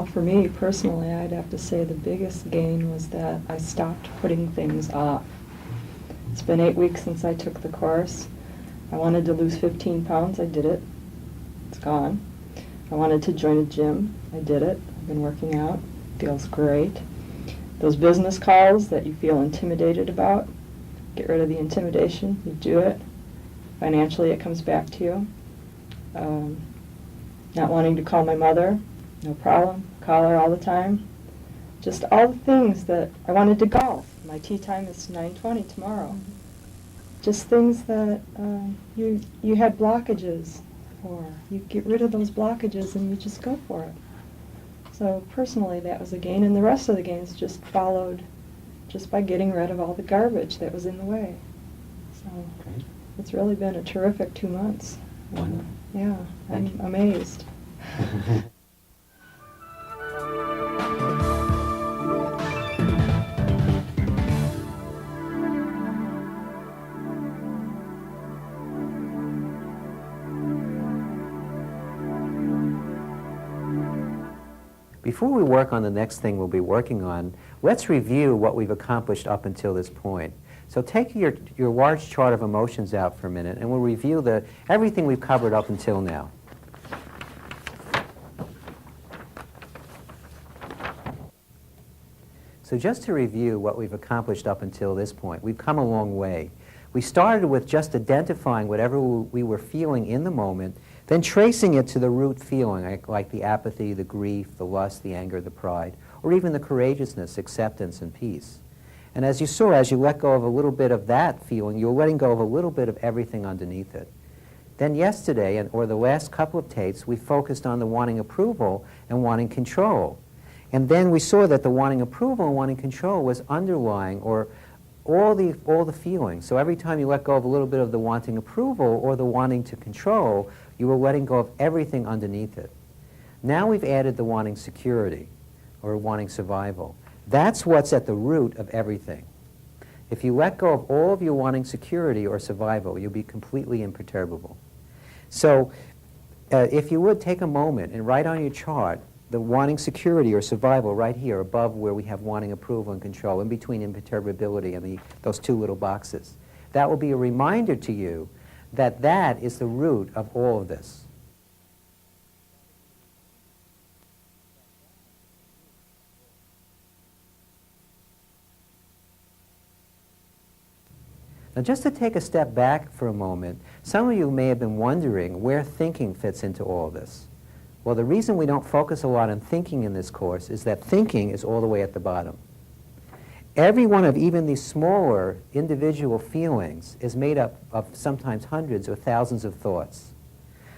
For me personally, I'd have to say the biggest gain was that I stopped putting things off. It's been 8 weeks since I took the course. I wanted to lose 15 pounds. I did it. It's gone. I wanted to join a gym. I did it. I've been working out. Feels great. Those business calls that you feel intimidated about, get rid of the intimidation. You do it. Financially, it comes back to you. Not wanting to call my mother, no problem. Call her all the time. Just all the things that I wanted to golf. My tee time is 9:20 tomorrow. Just things that you had blockages for. You get rid of those blockages and you just go for it. So personally, that was a gain, and the rest of the gains just followed just by getting rid of all the garbage that was in the way. So it's really been a terrific 2 months. Yeah, I'm amazed. Before we work on the next thing we'll be working on, let's review what we've accomplished up until this point. So take your large chart of emotions out for a minute, and we'll review everything we've covered up until now. So just to review what we've accomplished up until this point, we've come a long way. We started with just identifying whatever we were feeling in the moment, then tracing it to the root feeling, like the apathy, the grief, the lust, the anger, the pride, or even the courageousness, acceptance, and peace. And as you saw, as you let go of a little bit of that feeling, you're letting go of a little bit of everything underneath it. Then yesterday, or the last couple of tapes, we focused on the wanting approval and wanting control. And then we saw that the wanting approval and wanting control was underlying, or all the feelings. So every time you let go of a little bit of the wanting approval or the wanting to control, you were letting go of everything underneath it. Now we've added the wanting security, or wanting survival. That's what's at the root of everything. If you let go of all of your wanting security or survival, you'll be completely imperturbable. So if you would take a moment and write on your chart the wanting security or survival right here above where we have wanting approval and control, in between imperturbability and those two little boxes. That will be a reminder to you that that is the root of all of this. Now just to take a step back for a moment, some of you may have been wondering where thinking fits into all of this. Well, the reason we don't focus a lot on thinking in this course is that thinking is all the way at the bottom. Every one of even these smaller individual feelings is made up of sometimes hundreds or thousands of thoughts.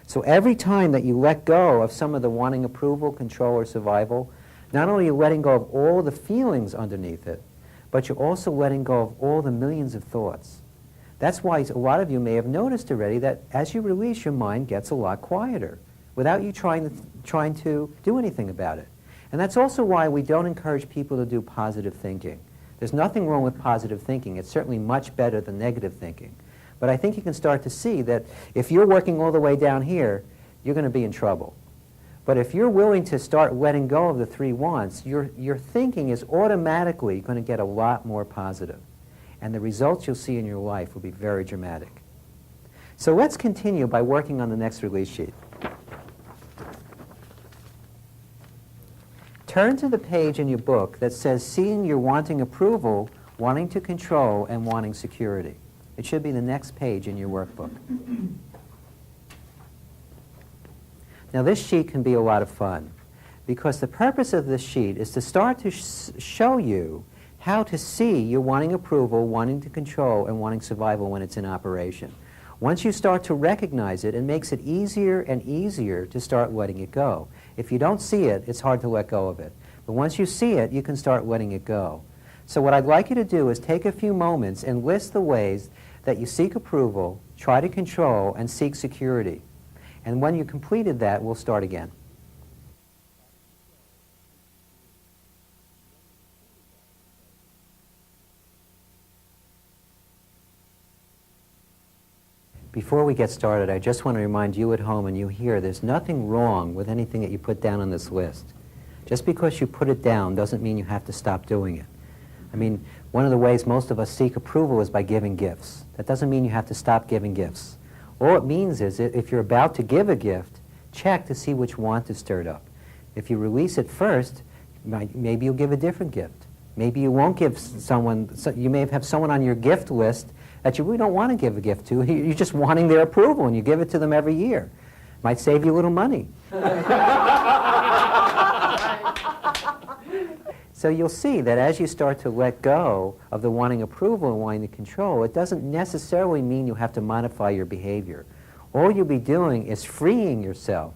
So every time that you let go of some of the wanting approval, control, or survival, not only are you letting go of all the feelings underneath it, but you're also letting go of all the millions of thoughts. That's why a lot of you may have noticed already that as you release, your mind gets a lot quieter without you trying to do anything about it. And that's also why we don't encourage people to do positive thinking. There's nothing wrong with positive thinking. It's certainly much better than negative thinking. But I think you can start to see that if you're working all the way down here, you're going to be in trouble. But if you're willing to start letting go of the three wants, your thinking is automatically going to get a lot more positive. And the results you'll see in your life will be very dramatic. So let's continue by working on the next release sheet. Turn to the page in your book that says seeing your wanting approval, wanting to control, and wanting security. It should be the next page in your workbook. Now this sheet can be a lot of fun because the purpose of this sheet is to start to show you how to see your wanting approval, wanting to control, and wanting survival when it's in operation. Once you start to recognize it, it makes it easier and easier to start letting it go. If you don't see it, it's hard to let go of it. But once you see it, you can start letting it go. So what I'd like you to do is take a few moments and list the ways that you seek approval, try to control, and seek security. And when you completed that, we'll start again. Before we get started, I just want to remind you at home and you here, there's nothing wrong with anything that you put down on this list. Just because you put it down doesn't mean you have to stop doing it. I mean, one of the ways most of us seek approval is by giving gifts. That doesn't mean you have to stop giving gifts. All it means is if you're about to give a gift, check to see which want is stirred up. If you release it first, maybe you'll give a different gift. Maybe you won't give someone, you may have someone on your gift list that you really don't want to give a gift to. You're just wanting their approval, and you give it to them every year. Might save you a little money. So you'll see that as you start to let go of the wanting approval and wanting to control, it doesn't necessarily mean you have to modify your behavior. All you'll be doing is freeing yourself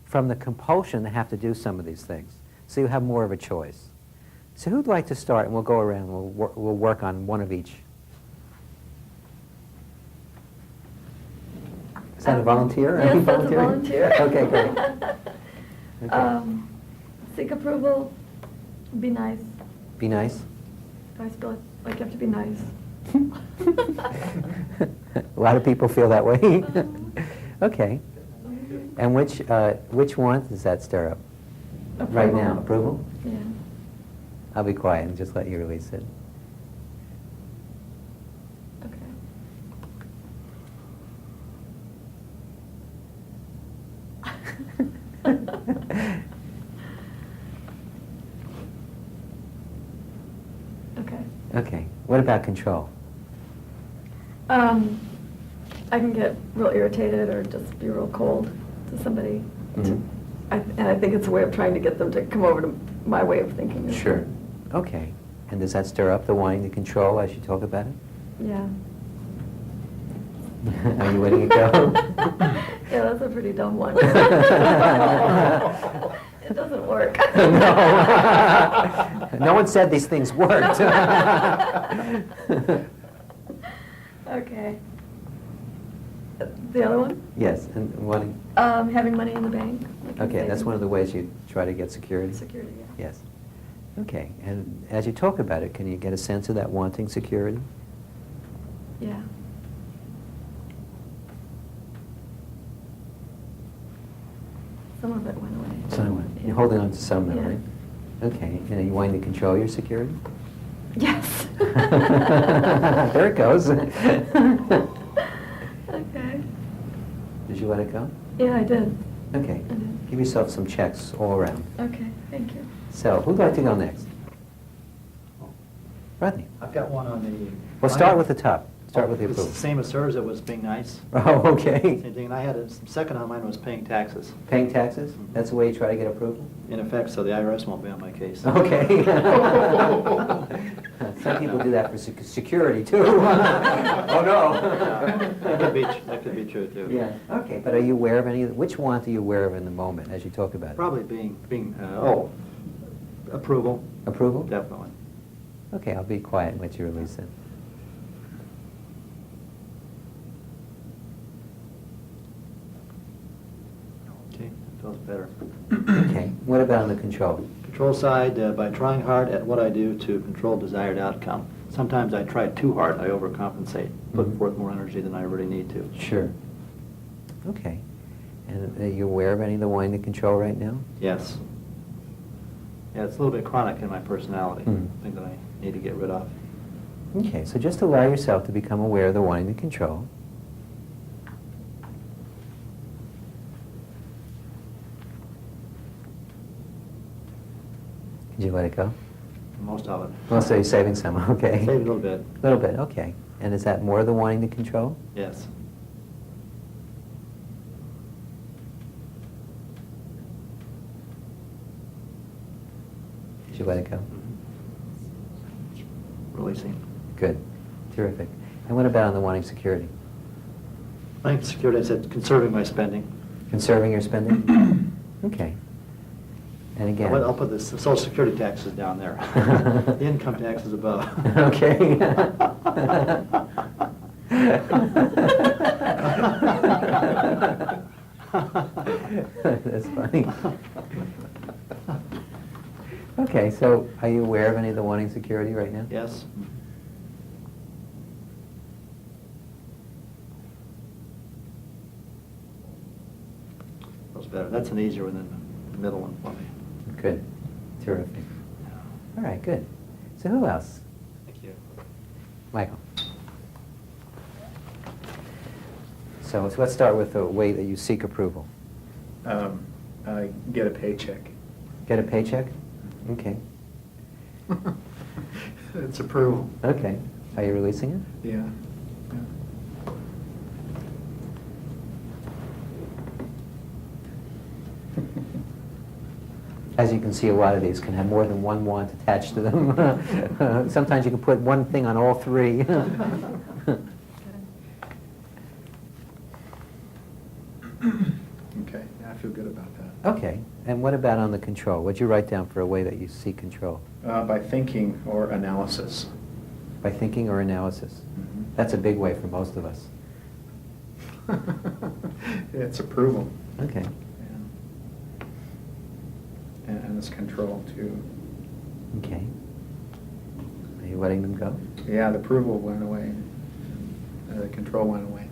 from the compulsion to have to do some of these things. So you have more of a choice. So who'd like to start? And we'll go around. We'll work on one of each. Is that a volunteer? Yes, that's a volunteer. Okay, great. Okay. Seek approval. Be nice. Be nice. I always feel like you have to be nice. A lot of people feel that way. Okay. And which one does that stir up? Approval. Right now? Approval? Yeah. I'll be quiet and just let you release it. Okay. Okay. Okay. What about control? I can get real irritated or just be real cold to somebody. Mhm. And I think it's a way of trying to get them to come over to my way of thinking. Sure. Okay. And does that stir up the wanting to control as you talk about it? Yeah. Are you letting it go? Yeah, that's a pretty dumb one. It doesn't work. No. No one said these things worked. Okay. The other one? Yes, and wanting. Having money in the bank. Like Okay, that's one of the ways you try to get security. Security, yeah. Yes. Okay, and as you talk about it, can you get a sense of that wanting security? Yeah. Some of it went away. Some. Yeah. You're holding on to some now, Yeah. right? Okay, and are you wanting to control your security? Yes. There it goes. Okay. Did you let it go? Yeah, I did. Okay. I did. Give yourself some checks all around. Okay, thank you. So, who'd like to go next? Rodney. I've got one on the... Well, start with the top. Start with the It's approval. the same as hers, it was being nice. Oh, okay. Same thing, and I had a second on mine was paying taxes, Paying taxes? That's the way you try to get approval? in effect, so the IRS won't be on my case. Okay. Some people do that for security, too. Oh, no. That could be true, too. Yeah, okay, but are you aware of any, which want are you aware of in the moment as you talk about it? Probably approval, Approval? definitely. Okay, I'll be quiet and let you release it. Okay, feels better. Okay, what about on the control? Control side, by trying hard at what I do to control desired outcome. Sometimes I try too hard, I overcompensate, put Mhm. forth more energy than I really need to. Sure. Okay. And are you aware of any of the wanting to control right now? Yes. Yeah, it's a little bit chronic in my personality, Mhm. thing that I need to get rid of. Okay, so just allow yourself to become aware of the wanting to control. Did you let it go? Most of it. Well, so you're saving some, okay. Save a little bit, A little bit, okay. And is that more of the wanting to control? yes. Did you let it go? Releasing. Good. Terrific. And what about on the wanting security? I think security, I said conserving my spending. Conserving your spending? Okay. And again... I'll put the social security taxes down there. The income tax is above. Okay. That's funny. Okay, so are you aware of any of the wanting security right now? Yes. Feels better. That's an easier one than the middle one for me. Good. Terrific. All right, good. So who else? Thank you. Michael. So let's start with the way that you seek approval. I get a paycheck. Get a paycheck? Okay. It's approval. Okay. Are you releasing it? Yeah. As you can see, a lot of these can have more than one want attached to them. Sometimes you can put one thing on all three. Okay, yeah, I feel good about that. Okay. And what about on the control? What'd you write down for a way that you seek control? By thinking or analysis. By thinking or analysis? Mhm. That's a big way for most of us. It's approval. Okay. Yeah. And it's control, too. Okay. Are you letting them go? Yeah, the approval went away. The control went away.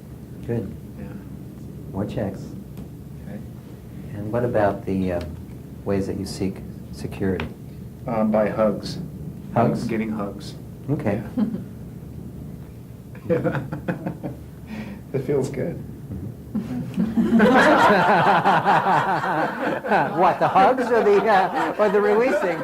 Good. Yeah. More checks. Okay. And what about the ways that you seek security? By hugs. Hugs? Getting hugs. Okay. Yeah. It feels good. What, the hugs or the releasing?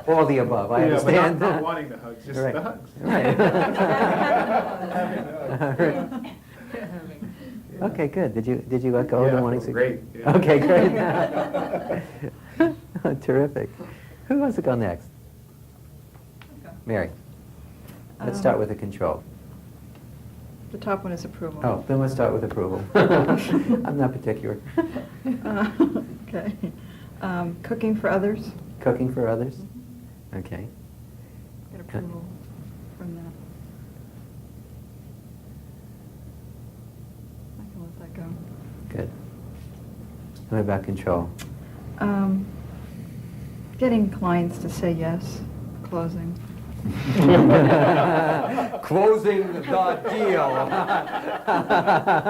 All the above, I understand. Yeah, but not wanting the hugs, just Right. the hugs. Right. Okay, good. Did you let go of the Yeah, wanting great, yeah. Okay, great. Terrific. Who wants to go next? Mary. Let's start with the control. The top one is approval. Oh, then let's start with approval. I'm not particular. Okay. Cooking for others. Cooking for others? Okay. Get approval from that. I can let that go. Good. What about control? Getting clients to say yes. Closing. Closing the deal.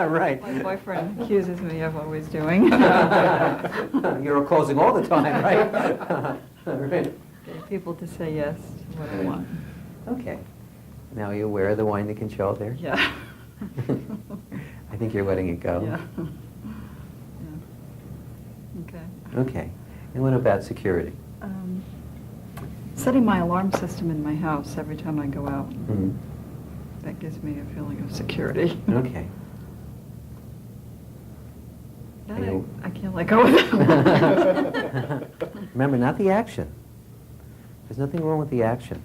Right. My boyfriend accuses me of always doing. You're closing all the time, right? Right. Getting people to say yes to what I want. Okay. Now you're aware of the wanting to control there? Yeah. I think you're letting it go. Yeah. Yeah. Okay. Okay. And what about security? Setting my alarm system in my house every time I go out. Mhm. That gives me a feeling of security. Okay. That Are you- I can't let go of that. Remember, not the action. There's nothing wrong with the action.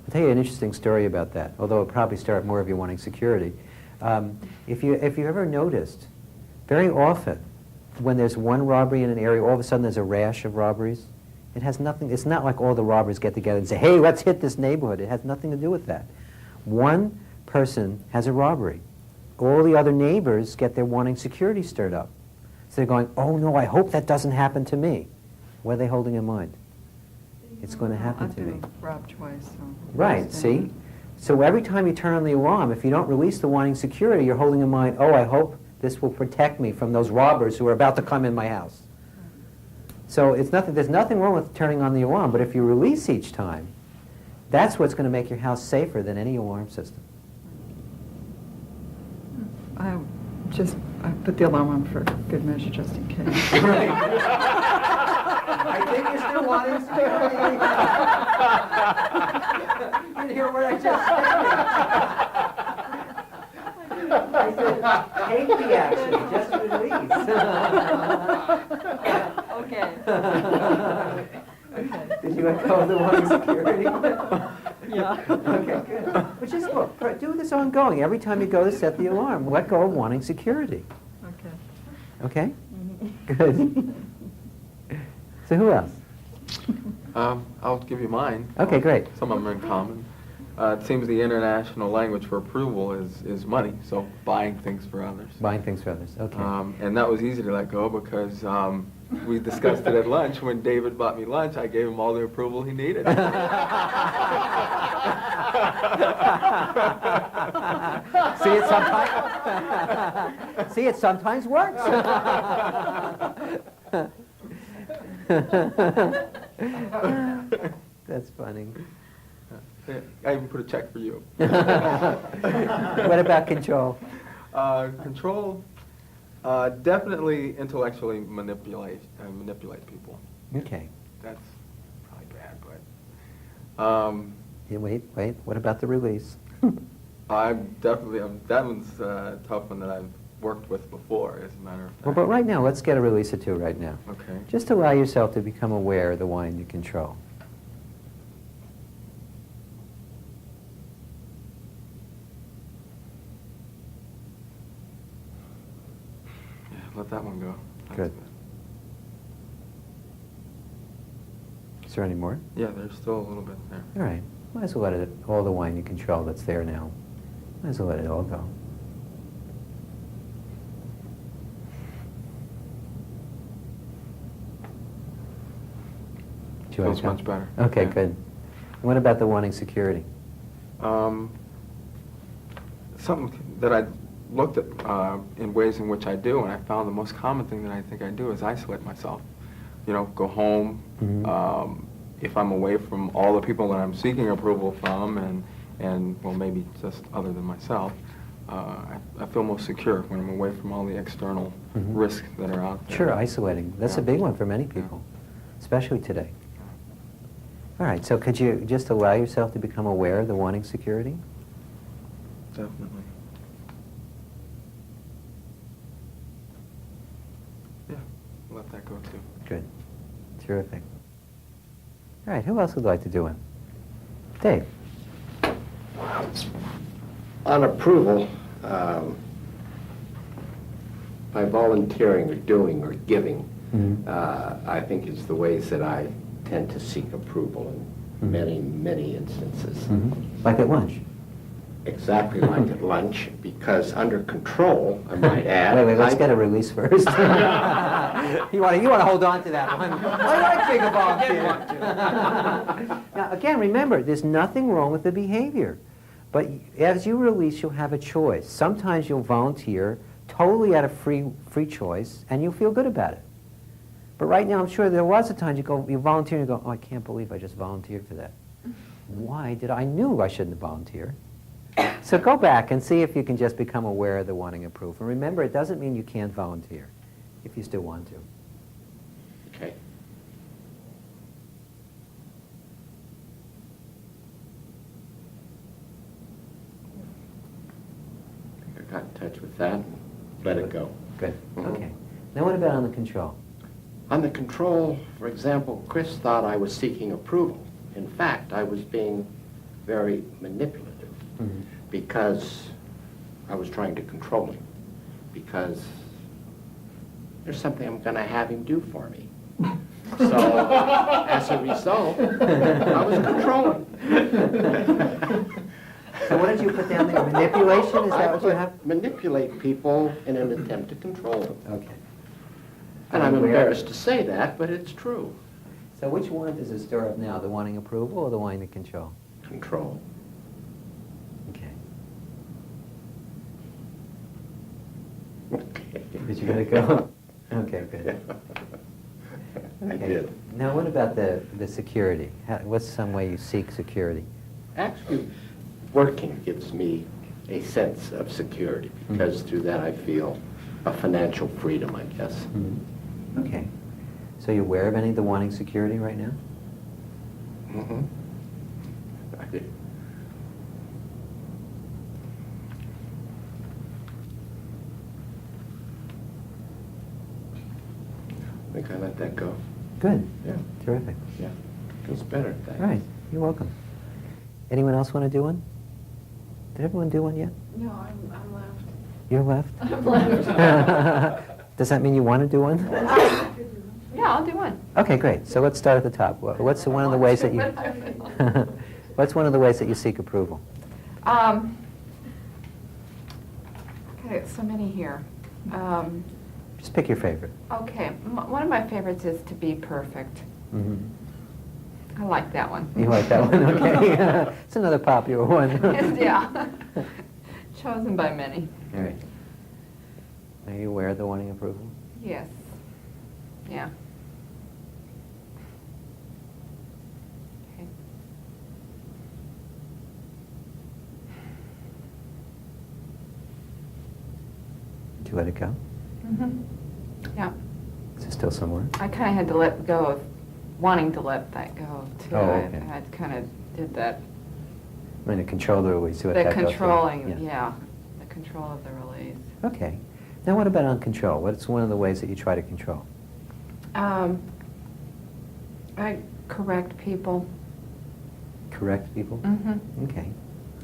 I'll tell you an interesting story about that, although it'll probably start more of you wanting security. If you ever noticed, very often, when there's one robbery in an area, all of a sudden there's a rash of robberies. It has nothing, it's not like all the robbers get together and say, hey, let's hit this neighborhood. It has nothing to do with that. One person has a robbery. All the other neighbors get their wanting security stirred up. So they're going, oh no, I hope that doesn't happen to me. What are they holding in mind? It's going to happen I've to me. been robbed twice. So Right, see? So every time you turn on the alarm, if you don't release the wanting security, you're holding in mind, oh, I hope this will protect me from those robbers who are about to come in my house. So there's nothing wrong with turning on the alarm, but if you release each time, that's what's going to make your house safer than any alarm system. I put the alarm on for good measure, just in case. Right. I think you're still wanting security. You didn't hear what I just said. I said, take the action, just release. Okay. Okay. Did you let go of the wanting security? Yeah. Okay, good. But just look, do this ongoing. Every time you go to set the alarm, let go of wanting security. Okay. Okay? Good. So who else? I'll give you mine. Okay, great. Some of them are in common. It seems the international language for approval is money, so buying things for others. Buying things for others. Okay. And that was easy to let go because we discussed it at lunch. When David bought me lunch, I gave him all the approval he needed. See, it sometimes. See, it sometimes works. That's funny. I even put a check for you. What about control? Control, definitely intellectually manipulate people. Okay. That's probably bad, but Yeah, wait. What about the release? that one's a tough one that I've worked with before, as a matter of fact. Well, but right now, let's get a release or two right now. Okay. Just allow yourself to become aware of the wine you control. Yeah, let that one go. That's Good. Is there any more? Yeah, there's still a little bit there. All right. Might as well let it, all the wine you control that's there now. Might as well let it all go. Do you want Feels to come? much better. Okay, Yeah. good. What about the wanting security? Something that I looked at in ways in which I do, and I found the most common thing that I think I do is isolate myself. You know, go home. Mhm. If I'm away from all the people that I'm seeking approval from, and well, maybe just other than myself, I feel most secure when I'm away from all the external Mhm. risks that are out there. Sure, isolating. That's a Yeah. big one for many people, especially today. All right, so could you just allow yourself to become aware of the wanting security? Definitely. Yeah, let that go too. Good. Terrific. All right, who else would like to do one? Dave? On approval, by volunteering or doing or giving, Mhm. I think is the ways that I tend to seek approval in Mhm. many, many instances. Mhm. Like at lunch? Exactly like at lunch, because under control, I might add. Wait, let's I- get a release first. You want to hold on to that one. I like being a volunteer. Now, again, remember, there's nothing wrong with the behavior. But as you release, you'll have a choice. Sometimes you'll volunteer totally out of free choice, and you'll feel good about it. But right now, I'm sure there are lots of times you volunteer and you go, oh, I can't believe I just volunteered for that. Why did I knew I shouldn't have volunteered. So go back and see if you can just become aware of the wanting approval. And remember, it doesn't mean you can't volunteer if you still want to. Okay. I think I got in touch with that and let it go. Good. Mhm. Okay. Now what about on the control? On the control, for example, Chris thought I was seeking approval. In fact, I was being very manipulative because I was trying to control him, because there's something I'm going to have him do for me. So, as a result, I was controlling. So what did you put down there? Manipulation? Is that what you have? Manipulate people in an attempt to control them. Okay. And I'm Aware. embarrassed to say that, but it's true. So which one does it stir up now? The wanting approval or the wanting to control? Control. Okay. Okay. Did you let it go? Okay, good. I Okay. did. Now what about the security? What's some way you seek security? Actually, working gives me a sense of security, because through that I feel a financial freedom, I guess. Okay. So you're aware of any of the wanting security right now? Mm-hmm. I do. I think I let that go. Good. Yeah. Terrific. Yeah. Feels better, thanks. All right. You're welcome. Anyone else want to do one? Did everyone do one yet? No, I'm left. You're left? I'm left. Does that mean you want to do one? Yeah, I'll do one. Okay, great. So let's start at the top. What's one of the ways that you... What's one of the ways that you seek approval? Okay, so many here. Just pick your favorite. Okay, one of my favorites is to be perfect. Mm-hmm. I like that one. You like that one? Okay. It's another popular one. Yeah. Chosen by many. All right. Are you aware of the wanting approval? Yes. Yeah. Okay. Did you let it go? Mm-hmm. Yeah. Is it still somewhere? I kind of had to let go of wanting to let that go, too. Oh, okay. I kind of did that. I mean, the controller, we see what The that goes through. controlling, yeah. The control of the release. Okay. Now what about on control? What's one of the ways that you try to control? I correct people. Correct people? Mm-hmm. Okay.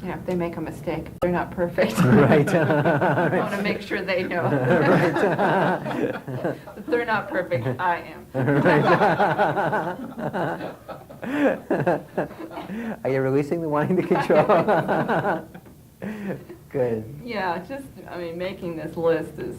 Yeah, if they make a mistake, they're not perfect. Right. I want to make sure they know. Right. That they're not perfect, I am. Are you releasing the wanting to control? Good. Yeah, just, I mean, making this list is,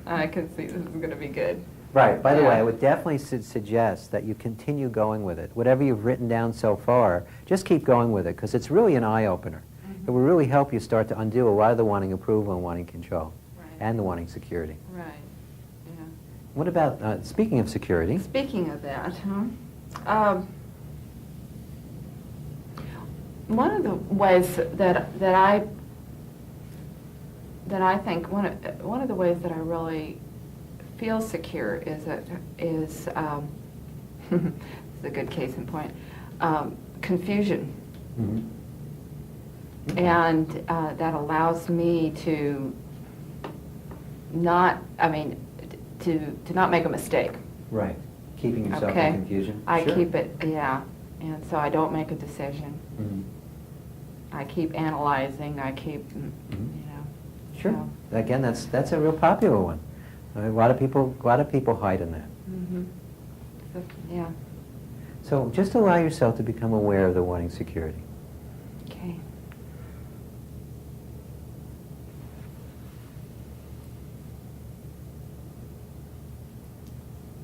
I can see this is going to be good. Right. By the way, Yeah. I would definitely suggest that you continue going with it. Whatever you've written down so far, just keep going with it, because it's really an eye-opener. It will really help you start to undo a lot of the wanting approval and wanting control, Right. and the wanting security. Right, yeah. What about, speaking of security, Speaking of that, one of the ways that I think one of the ways that I really feel secure is it's a good case in point, confusion. Mhm. And that allows me to not, to not make a mistake. right, keeping yourself Okay. in confusion? I Sure. keep it, yeah, and so I don't make a decision. Mhm. I keep analyzing, I keep, Mhm. so. Sure. Again, that's a real popular one. A lot of people hide in that. Mhm. So, yeah, So just allow yourself to become aware of the wanting security. okay.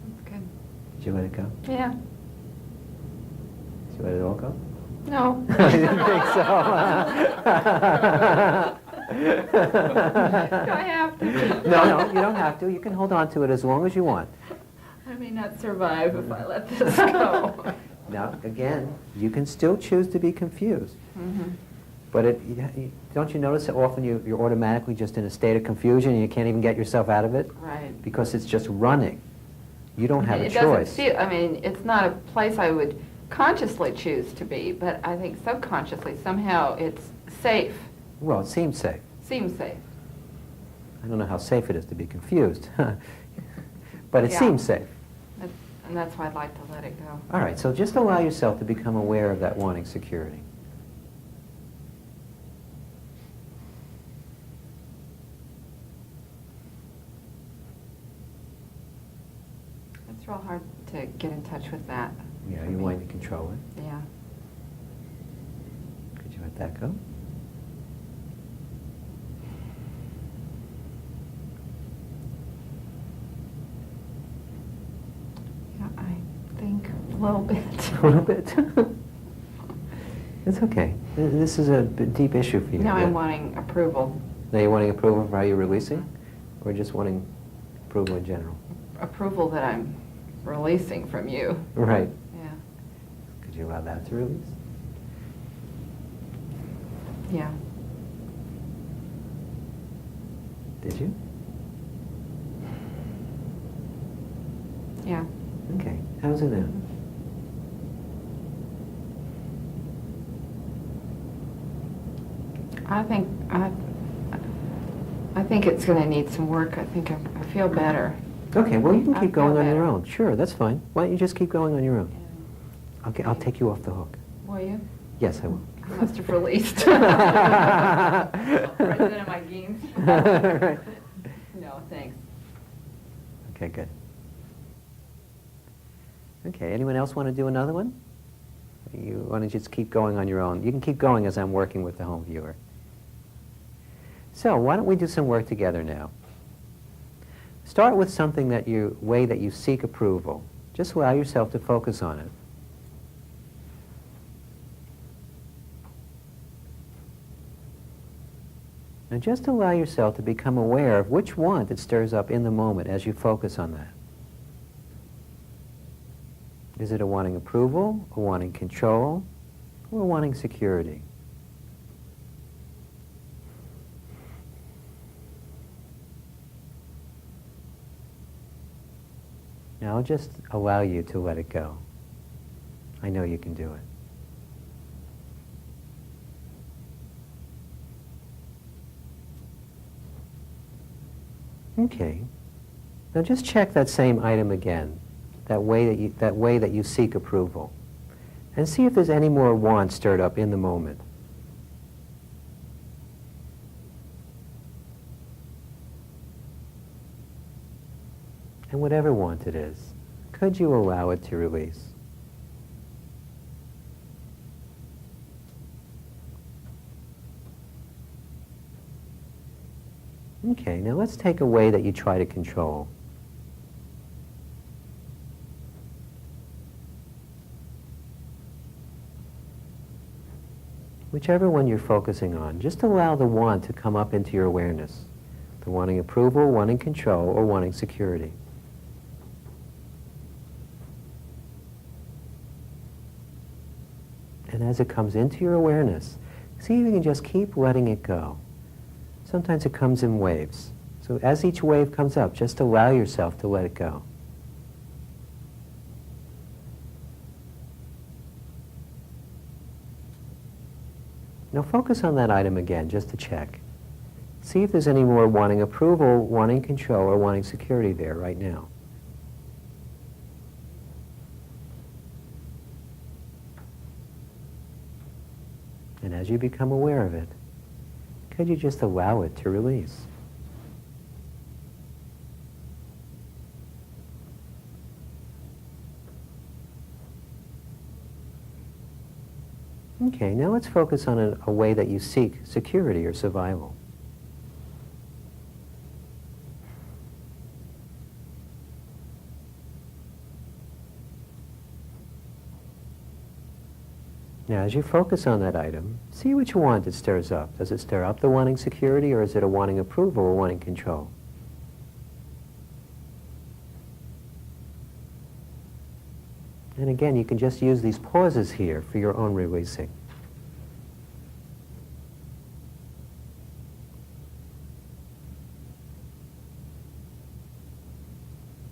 That's good. Did you let it go? Yeah. Did you let it all go? No. I didn't think so. Do I have to? No, you don't have to. You can hold on to it as long as you want. I may not survive if I let this go. Now, again, you can still choose to be confused. Mhm. But don't you notice that often you're automatically just in a state of confusion and you can't even get yourself out of it? Right. Because it's just running. You don't have a It doesn't choice. feel, it's not a place I would consciously choose to be, but I think subconsciously somehow it's safe, Well, it seems safe. seems safe. I don't know how safe it is to be confused. But it Yeah. seems safe. And that's why I'd like to let it go. All right, so just allow yourself to become aware of that wanting security. It's real hard to get in touch with that. Yeah, for you me. wanting to control it. Yeah. Could you let that go? Yeah, I think a little bit. A little bit. It's okay. This is a deep issue for you. Now Yeah. I'm wanting approval. Now you're wanting approval for how you're releasing? Or just wanting approval in general? Approval that I'm releasing from you. Right. Yeah. Could you allow that to release? Yeah. Did you? Yeah. Okay. How's it now? I think it's going to need some work. I think I feel better. Okay, well, you can I keep feel going on your better. own. Sure, that's fine. Why don't you just keep going on your own? Okay, I'll take you off the hook. Will you? Yes, I will. I must have released. Right then in my games. Right. No, thanks. Okay, good. Okay, anyone else want to do another one? You want to just keep going on your own? You can keep going as I'm working with the home viewer. So, why don't we do some work together now? Start with something way that you seek approval. Just allow yourself to focus on it. Now just allow yourself to become aware of which want that stirs up in the moment as you focus on that. Is it a wanting approval, a wanting control, or a wanting security? Now I'll just allow you to let it go. I know you can do it. Okay. Now just check that same item again, that way that you seek approval, and see if there's any more want stirred up in the moment. And whatever want it is, could you allow it to release? Okay, now let's take a way that you try to control. Whichever one you're focusing on, just allow the want to come up into your awareness. The wanting approval, wanting control, or wanting security. And as it comes into your awareness, see if you can just keep letting it go. Sometimes it comes in waves. So as each wave comes up, just allow yourself to let it go. Now focus on that item again, just to check. See if there's any more wanting approval, wanting control, or wanting security there right now. And as you become aware of it, could you just allow it to release? Okay, now let's focus on a way that you seek security or survival. Now, as you focus on that item, see which want it stirs up. Does it stir up the wanting security, or is it a wanting approval or wanting control? And again, you can just use these pauses here for your own releasing.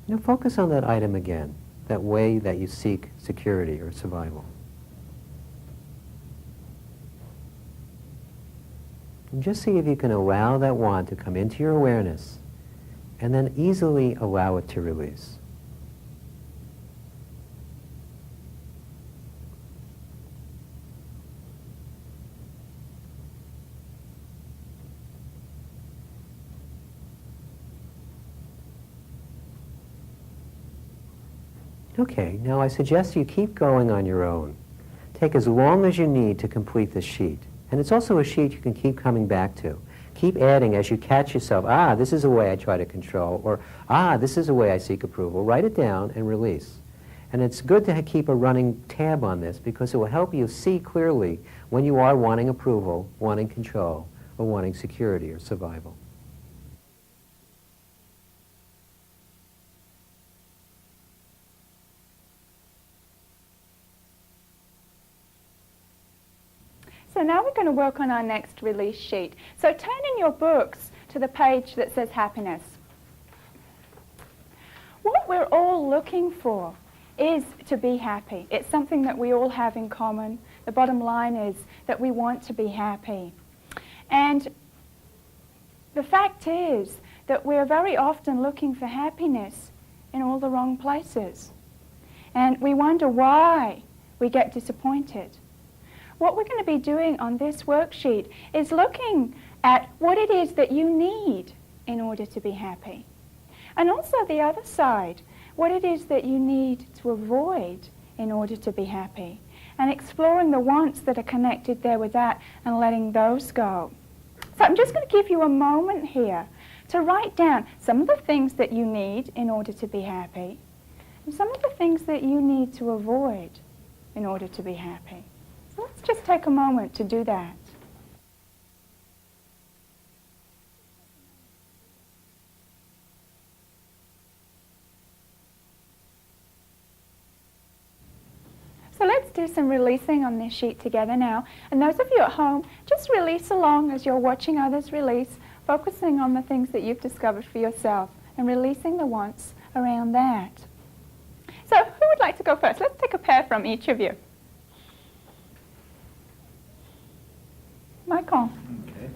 Now focus on that item again, that way that you seek security or survival. And just see if you can allow that want to come into your awareness and then easily allow it to release. Okay, now I suggest you keep going on your own. Take as long as you need to complete this sheet. And it's also a sheet you can keep coming back to. Keep adding as you catch yourself, this is a way I try to control, or this is a way I seek approval. Write it down and release. And it's good to keep a running tab on this because it will help you see clearly when you are wanting approval, wanting control, or wanting security or survival. So now we're going to work on our next release sheet. So turn in your books to the page that says happiness. What we're all looking for is to be happy. It's something that we all have in common. The bottom line is that we want to be happy. And the fact is that we're very often looking for happiness in all the wrong places. And we wonder why we get disappointed. What we're going to be doing on this worksheet is looking at what it is that you need in order to be happy. And also the other side, what it is that you need to avoid in order to be happy. And exploring the wants that are connected there with that and letting those go. So I'm just going to give you a moment here to write down some of the things that you need in order to be happy and some of the things that you need to avoid in order to be happy. Let's just take a moment to do that. do some releasing on this sheet together now. And those of you at home, just release along as you're watching others release, focusing on the things that you've discovered for yourself and releasing the wants around that. So who would like to go first? Let's take a pair from each of you. Michael, Okay.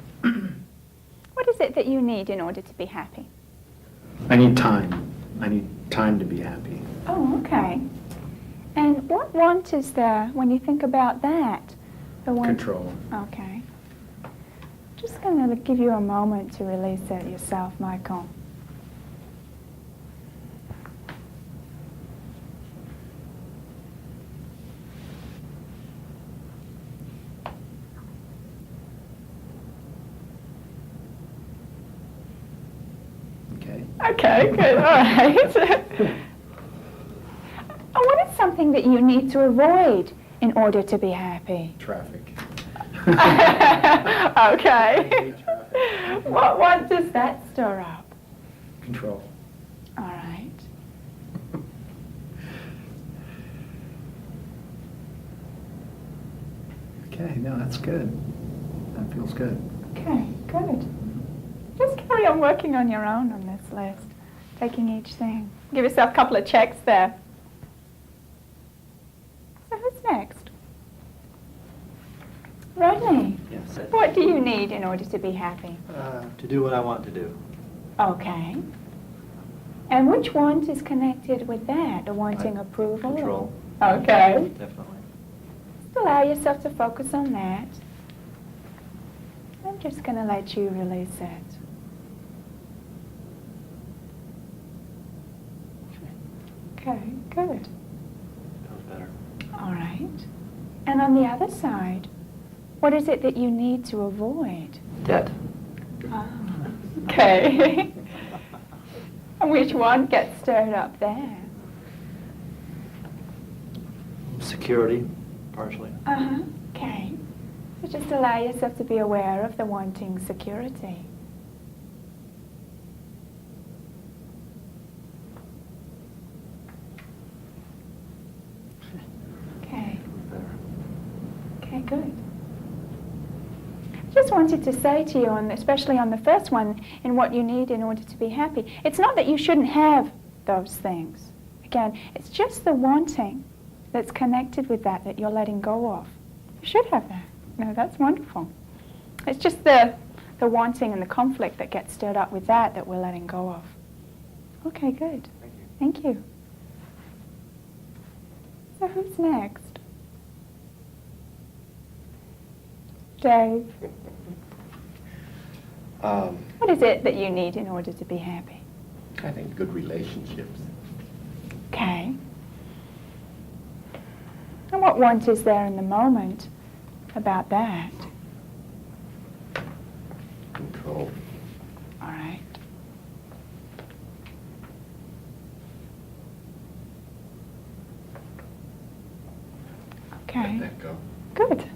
what is it that you need in order to be happy? I need time. I need time to be happy. Oh, okay. And what want is there when you think about that? The want. Control. Okay. Just going to give you a moment to release that yourself, Michael. Okay. Okay, good. All right. And what is something that you need to avoid in order to be happy? Traffic. Okay. What does that stir up? Control. All right. Okay, no, that's good. That feels good. Okay, good. Just carry on working on your own on this list, taking each thing. Give yourself a couple of checks there. So who's next? Rodney, Yes. what do you need in order to be happy? To do what I want to do. Okay. And which want is connected with that? The wanting approval? Control. Okay. Definitely. Just allow yourself to focus on that. I'm just going to let you release it. Okay, good. Feels better. All right. And on the other side, what is it that you need to avoid? Debt. Ah, okay. And which one gets stirred up there? Security, partially. Uh-huh. Okay. So just allow yourself to be aware of the wanting security. Okay. Feels better. Okay, good. Just wanted to say to you, especially on the first one, in what you need in order to be happy, it's not that you shouldn't have those things. Again, it's just the wanting that's connected with that you're letting go of. You should have that. No, that's wonderful. It's just the wanting and the conflict that gets stirred up with that we're letting go of. Okay, good. Thank you. Thank you. So who's next? Dave. What is it that you need in order to be happy? I think good relationships. Okay. And what want is there in the moment about that? Control. All right. Okay. Let that go. Good.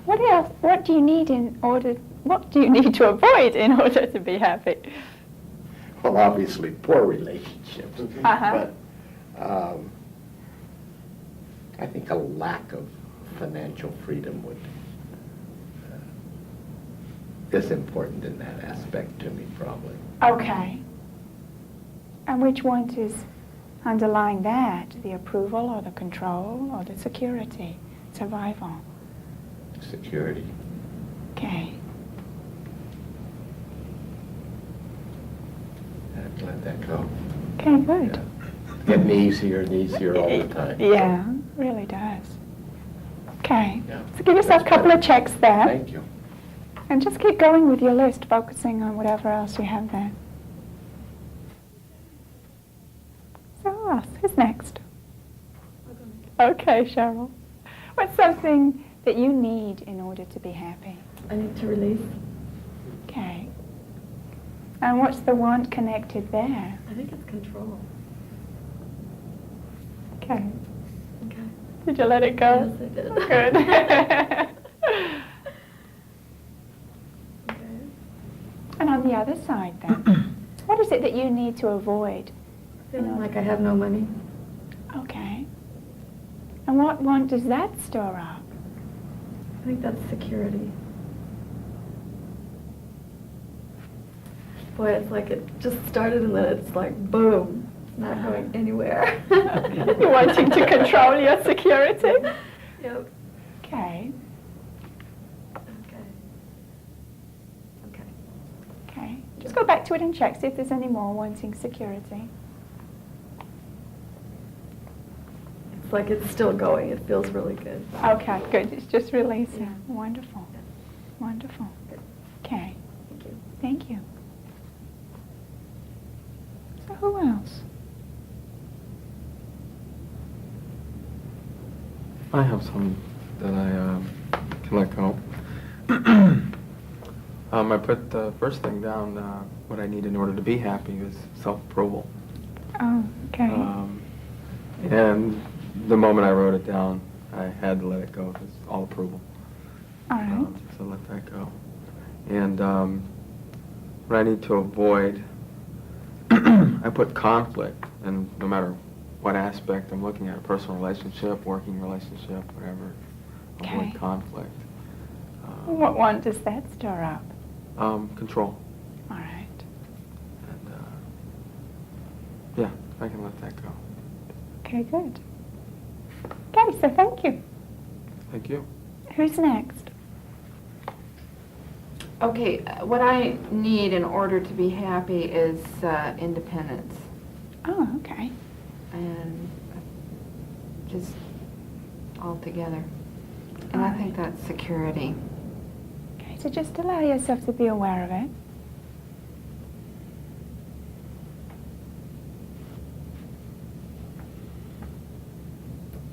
What else? What do you need to avoid in order to be happy? Well, obviously, poor relationships. Uh-huh. But I think a lack of financial freedom is important in that aspect to me, probably. Okay. And which want is underlying that? The approval or the control or the security, survival? Security. Okay. I have to let that go. Okay, good. Yeah. Getting easier and easier all the time. Yeah, really does. Okay. Yeah. So give yourself a That's couple better. of checks there. Thank you. And just keep going with your list, focusing on whatever else you have there. So who else? Who's next? Okay, Cheryl. What's something that you need in order to be happy? I need to release. Okay. And what's the want connected there? I think it's control. Okay. Okay. Did you let it go? Yes, I did. Good. Okay. And on the other side then, what is it that you need to avoid? Feeling like I have no money. Okay. And what want does that stir up? I think that's security. Boy, it's like it just started and then it's like boom. It's not going anywhere. You're wanting to control your security? Yep. Okay, Okay. Okay. okay. Just go back to it and check, see if there's any more wanting security. It's like it's still going. It feels really good. Okay, good. It's just releasing. Yeah. Wonderful. Wonderful. Okay, Thank you. thank you. So who else? I have some that I can let go. I put the first thing down, what I need in order to be happy is self-approval. Oh, okay. And the moment I wrote it down, I had to let it go. It's all approval. All right. So let that go. And what I need to avoid, I put conflict, and no matter what aspect I'm looking at, a personal relationship, working relationship, whatever, avoid Okay. conflict. What want does that stir up? Control. All right. And yeah, I can let that go. Okay, good. Okay, so thank you. Thank you. Who's next? Okay, what I need in order to be happy is independence. Oh, okay. And just all together. And I think that's security. Okay, so just allow yourself to be aware of it.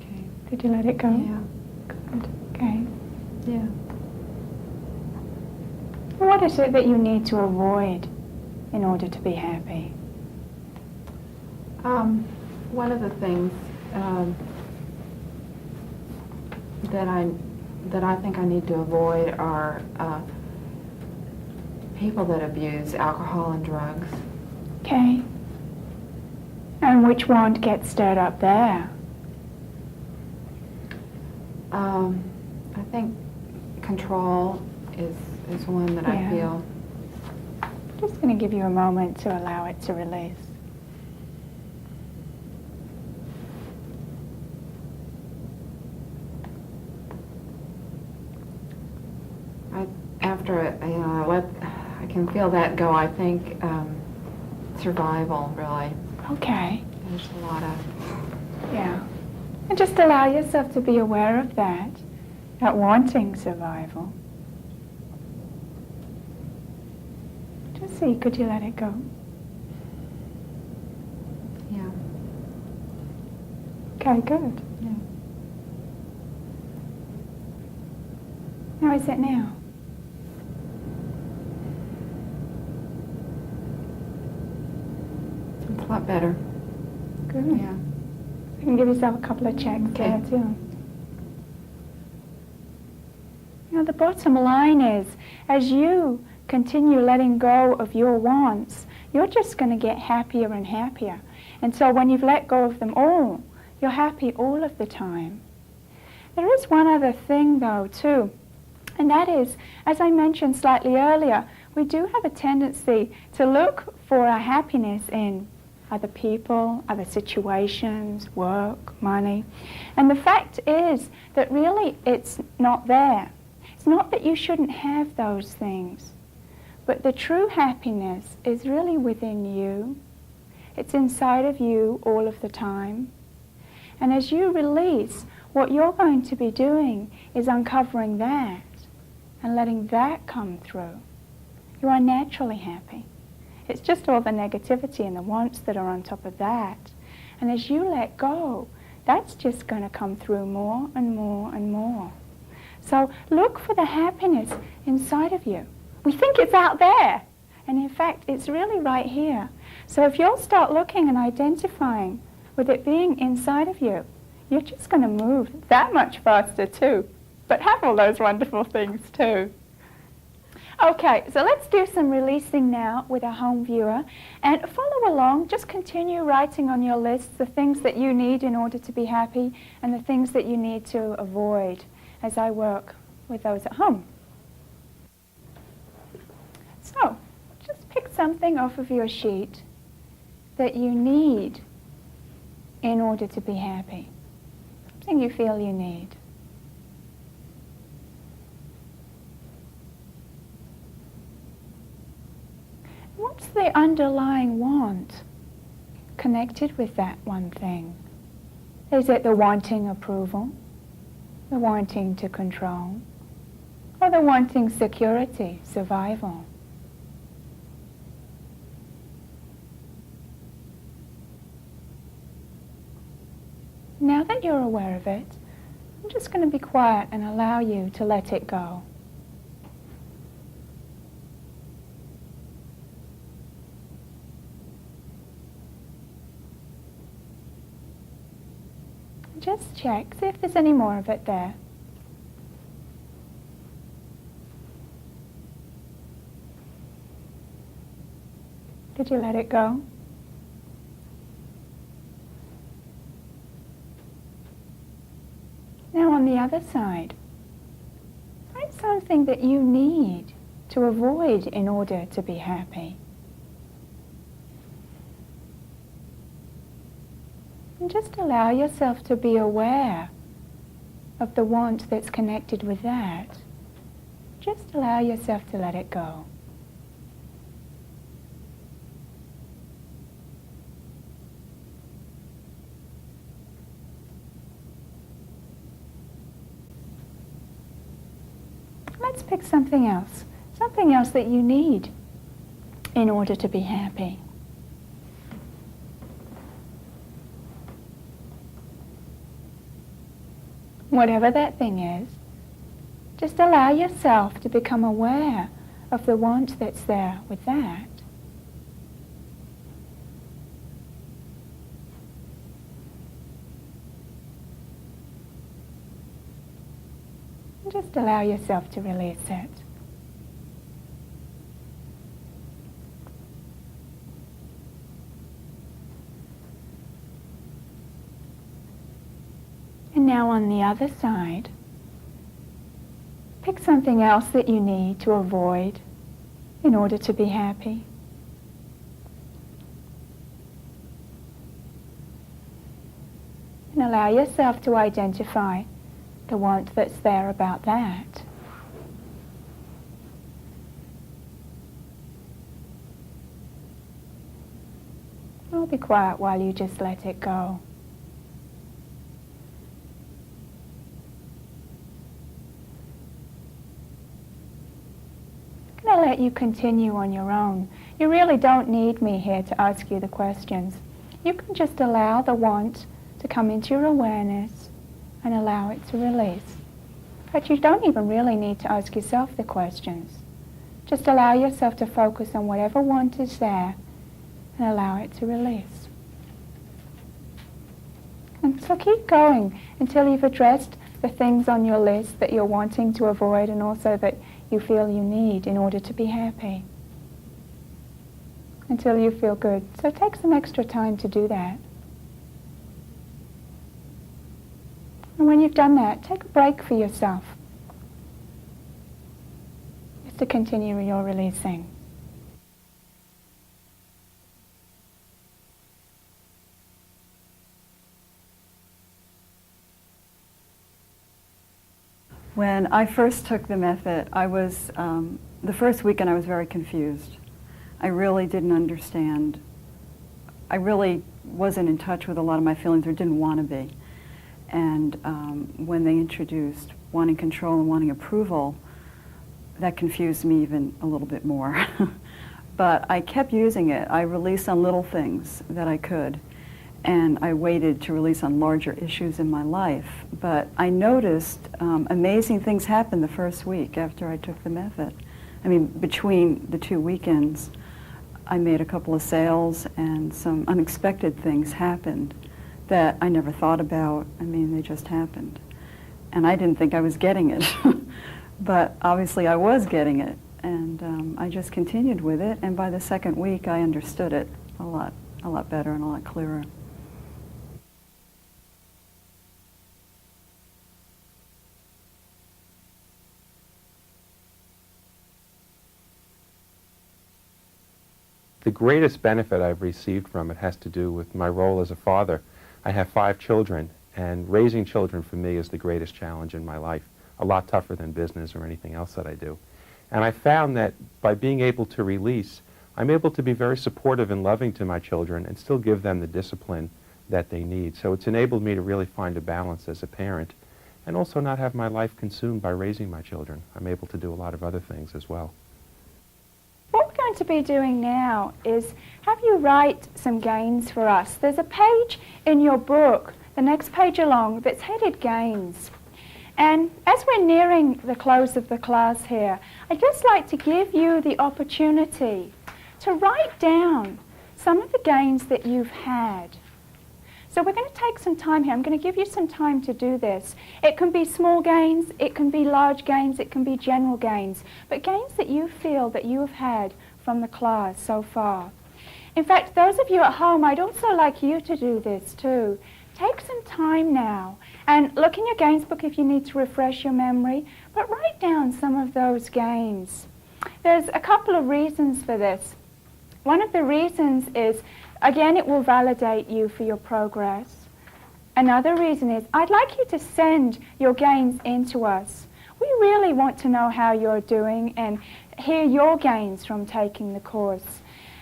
Okay. Did you let it go? Yeah. Good. Okay. Yeah. What is it that you need to avoid in order to be happy? One of the things that I think I need to avoid are people that abuse alcohol and drugs. Okay. And which one gets stirred up there? I think control is one that Yeah. I feel. Just going to give you a moment to allow it to release. After I can feel that go. I think survival really. Okay. There's a lot of Yeah. And just allow yourself to be aware of that wanting survival. Just see, could you let it go? yeah. Okay, good. Yeah. How is it now? It's a lot better. Good. Yeah. You can give yourself a couple of checks Okay. there too. You know, the bottom line is, as you continue letting go of your wants, you're just going to get happier and happier. And so when you've let go of them all, you're happy all of the time. There is one other thing though too, and that is, as I mentioned slightly earlier, we do have a tendency to look for our happiness in other people, other situations, work, money. And the fact is that really it's not there. It's not that you shouldn't have those things, but the true happiness is really within you. It's inside of you all of the time. And as you release, what you're going to be doing is uncovering that and letting that come through. You are naturally happy. It's just all the negativity and the wants that are on top of that. And as you let go, that's just going to come through more and more and more. So look for the happiness inside of you. We think it's out there, and in fact, it's really right here. So if you'll start looking and identifying with it being inside of you, you're just going to move that much faster too, but have all those wonderful things too. Okay, so let's do some releasing now with a home viewer. And follow along, just continue writing on your list the things that you need in order to be happy and the things that you need to avoid as I work with those at home. So, just pick something off of your sheet that you need in order to be happy. Something you feel you need. What's the underlying want connected with that one thing? Is it the wanting approval, the wanting to control, or the wanting security, survival? Now that you're aware of it, I'm just going to be quiet and allow you to let it go. Just check, see if there's any more of it there. Did you let it go? Now on the other side, find something that you need to avoid in order to be happy. And just allow yourself to be aware of the want that's connected with that. Just allow yourself to let it go. Let's pick something else that you need in order to be happy. Whatever that thing is, just allow yourself to become aware of the want that's there with that. And just allow yourself to release it. And now on the other side, pick something else that you need to avoid in order to be happy. And allow yourself to identify the want that's there about that. I'll be quiet while you just let it go. I'll let you continue on your own. You really don't need me here to ask you the questions. You can just allow the want to come into your awareness and allow it to release. But you don't even really need to ask yourself the questions. Just allow yourself to focus on whatever want is there and allow it to release. And so keep going until you've addressed the things on your list that you're wanting to avoid and also that you feel you need in order to be happy. Until you feel good. So take some extra time to do that. And when you've done that, take a break for yourself. Just to continue your releasing. When I first took the method, I was, the first weekend I was very confused. I really didn't understand. I really wasn't in touch with a lot of my feelings or didn't want to be. And when they introduced wanting control and wanting approval, that confused me even a little bit more. But I kept using it. I released on little things that I could. And I waited to release on larger issues in my life. But I noticed amazing things happened the first week after I took the method. I mean, between the 2 weekends, I made a couple of sales and some unexpected things happened that I never thought about. I mean, they just happened. And I didn't think I was getting it. But obviously I was getting it. And I just continued with it, and by the second week I understood it a lot better and a lot clearer. The greatest benefit I've received from it has to do with my role as a father. I have 5 children, and raising children for me is the greatest challenge in my life, a lot tougher than business or anything else that I do. And I found that by being able to release, I'm able to be very supportive and loving to my children and still give them the discipline that they need. So it's enabled me to really find a balance as a parent and also not have my life consumed by raising my children. I'm able to do a lot of other things as well. What we're going to be doing now is have you write some gains for us. There's a page in your book, the next page along, that's headed gains. And as we're nearing the close of the class here, I'd just like to give you the opportunity to write down some of the gains that you've had. So we're going to take some time here. I'm going to give you some time to do this. It can be small gains, it can be large gains, it can be general gains, but gains that you feel that you have had from the class so far. In fact, those of you at home, I'd also like you to do this too. Take some time now and look in your gains book if you need to refresh your memory, but write down some of those gains. There's a couple of reasons for this. One of the reasons is, again, it will validate you for your progress. Another reason is, I'd like you to send your gains in to us. We really want to know how you're doing and hear your gains from taking the course.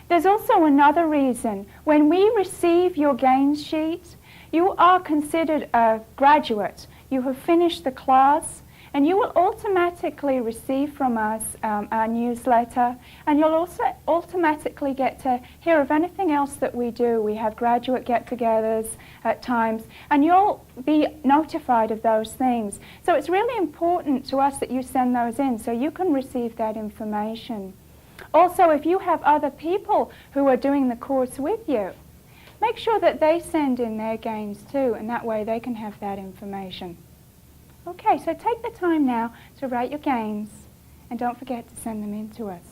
There's also another reason. When we receive your gains sheet, you are considered a graduate. You have finished the class, and you will automatically receive from us our newsletter, and you'll also automatically get to hear of anything else that we do. We have graduate get-togethers at times, and you'll be notified of those things. So it's really important to us that you send those in so you can receive that information. Also, if you have other people who are doing the course with you, make sure that they send in their gains too, and that way they can have that information. Okay, so take the time now to write your gains, and don't forget to send them in to us.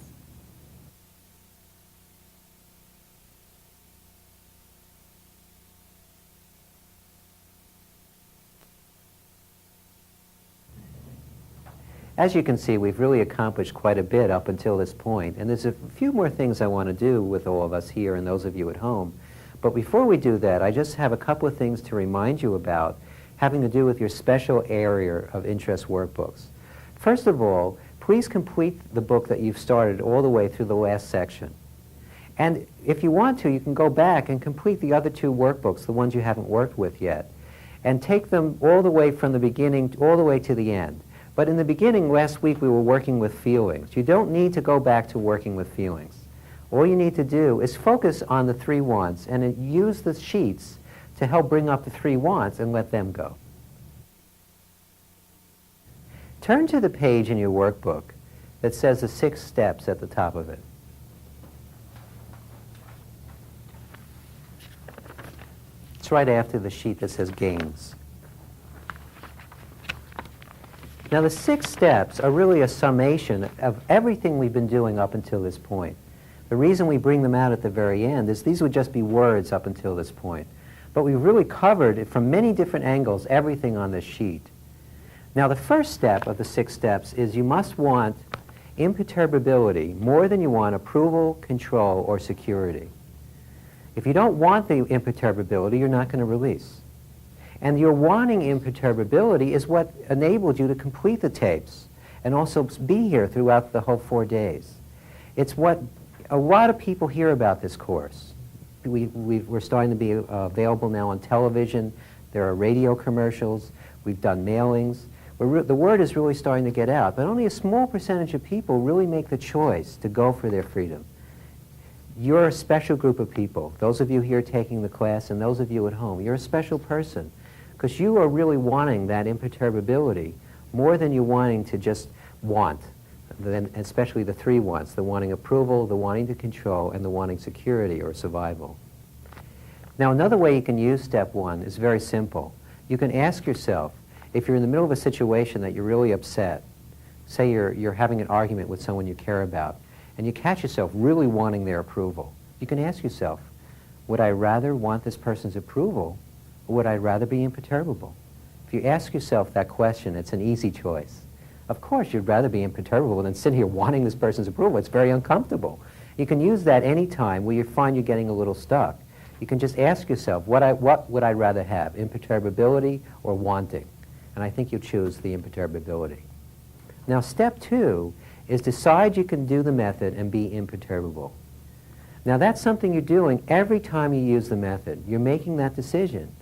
As you can see, we've really accomplished quite a bit up until this point, and there's a few more things I want to do with all of us here and those of you at home. But before we do that, I just have a couple of things to remind you about having to do with your special area of interest workbooks. First of all, please complete the book that you've started all the way through the last section. And if you want to, you can go back and complete the other 2 workbooks, the ones you haven't worked with yet, and take them all the way from the beginning all the way to the end. But in the beginning, last week, we were working with feelings. You don't need to go back to working with feelings. All you need to do is focus on the 3 wants and use the sheets to help bring up the 3 wants and let them go. Turn to the page in your workbook that says the 6 steps at the top of it. It's right after the sheet that says gains. Now the 6 steps are really a summation of everything we've been doing up until this point. The reason we bring them out at the very end is these would just be words up until this point. But we've really covered, from many different angles, everything on this sheet. Now the first step of the 6 steps is you must want imperturbability more than you want approval, control, or security. If you don't want the imperturbability, you're not going to release. And your wanting imperturbability is what enabled you to complete the tapes and also be here throughout the whole 4 days. It's what a lot of people hear about this course. We're starting to be available now on television. There are radio commercials. We've done mailings. The word is really starting to get out, but only a small percentage of people really make the choice to go for their freedom. You're a special group of people. Those of you here taking the class and those of you at home, you're a special person because you are really wanting that imperturbability more than you wanting to just want, especially the 3 wants, the wanting approval, the wanting to control, and the wanting security or survival. Now another way you can use step 1 is very simple. You can ask yourself, if you're in the middle of a situation that you're really upset, Say you're having an argument with someone you care about, and you catch yourself really wanting their approval. You can ask yourself, would I rather want this person's approval, or would I rather be imperturbable? If you ask yourself that question, it's an easy choice. Of course, you'd rather be imperturbable than sit here wanting this person's approval. It's very uncomfortable. You can use that any time where you find you're getting a little stuck. You can just ask yourself, what would I rather have, imperturbability or wanting? And I think you'll choose the imperturbability. Now, step 2 is decide you can do the method and be imperturbable. Now, that's something you're doing every time you use the method. You're making that decision.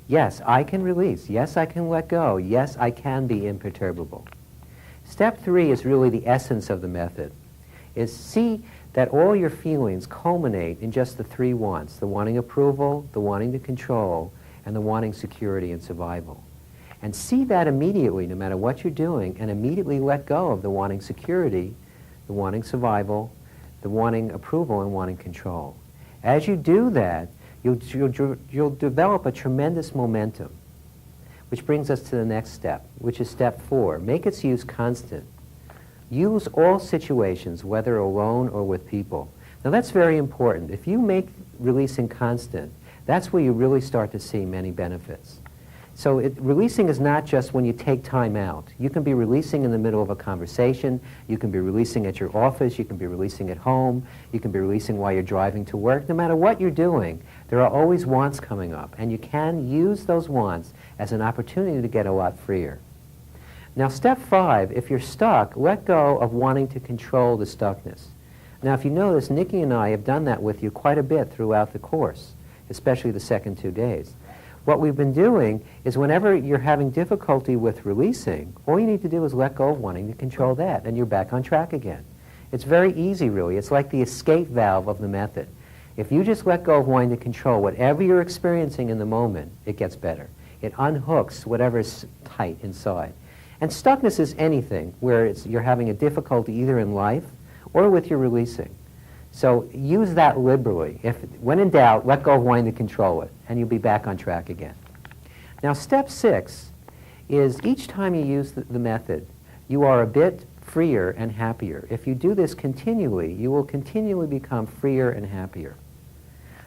Yes, I can release. Yes, I can let go. Yes, I can be imperturbable. Step 3 is really the essence of the method. Is see that all your feelings culminate in just the 3 wants: the wanting approval, the wanting to control, and the wanting security and survival. And see that immediately, no matter what you're doing, and immediately let go of the wanting security, the wanting survival, the wanting approval, and wanting control. As you do that, you'll develop a tremendous momentum, which brings us to the next step, which is step 4. Make its use constant. Use all situations, whether alone or with people. Now that's very important. If you make releasing constant, that's where you really start to see many benefits. So releasing is not just when you take time out. You can be releasing in the middle of a conversation, you can be releasing at your office, you can be releasing at home, you can be releasing while you're driving to work. No matter what you're doing, there are always wants coming up, and you can use those wants as an opportunity to get a lot freer. Now, step 5, if you're stuck, let go of wanting to control the stuckness. Now, if you notice, Nikki and I have done that with you quite a bit throughout the course, especially the second 2 days. What we've been doing is whenever you're having difficulty with releasing, all you need to do is let go of wanting to control that, and you're back on track again. It's very easy, really. It's like the escape valve of the method. If you just let go of wanting to control whatever you're experiencing in the moment, it gets better. It unhooks whatever's tight inside. And stuckness is anything where you're having a difficulty either in life or with your releasing. So use that liberally. When in doubt, let go of wanting to control it, and you'll be back on track again. Now, step 6 is each time you use the method, you are a bit freer and happier. If you do this continually, you will continually become freer and happier.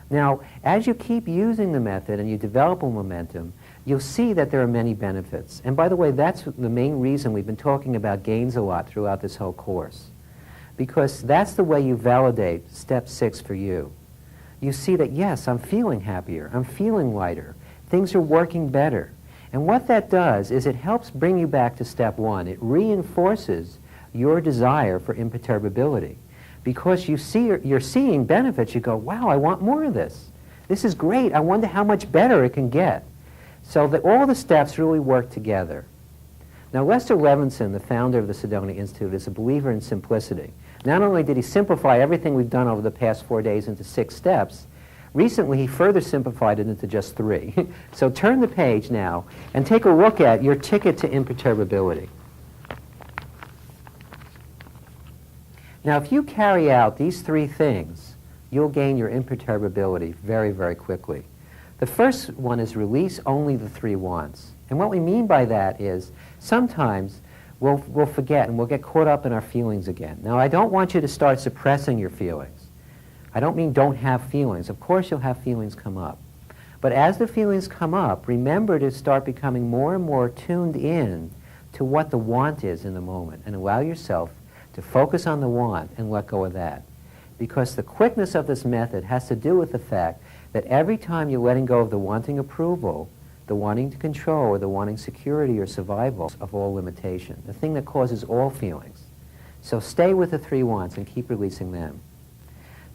Now, as you keep using the method and you develop a momentum, you'll see that there are many benefits. And by the way, that's the main reason we've been talking about gains a lot throughout this whole course. Because that's the way you validate step 6 for you. You see that, yes, I'm feeling happier, I'm feeling lighter, things are working better. And what that does is it helps bring you back to step 1. It reinforces your desire for imperturbability. Because you're seeing benefits, you go, wow, I want more of this. This is great, I wonder how much better it can get. So that all the steps really work together. Now, Lester Levinson, the founder of the Sedona Institute, is a believer in simplicity. Not only did he simplify everything we've done over the past 4 days into 6 steps, recently he further simplified it into just 3. So turn the page now and take a look at your ticket to imperturbability. Now, if you carry out these 3 things, you'll gain your imperturbability very, very quickly. The first one is release only the 3 wants. And what we mean by that is sometimes we'll forget and we'll get caught up in our feelings again. Now, I don't want you to start suppressing your feelings. I don't mean don't have feelings. Of course you'll have feelings come up. But as the feelings come up, remember to start becoming more and more tuned in to what the want is in the moment, and allow yourself to focus on the want and let go of that. Because the quickness of this method has to do with the fact that every time you're letting go of the wanting approval, the wanting to control, or the wanting security or survival of all limitation, the thing that causes all feelings. So stay with the 3 wants and keep releasing them.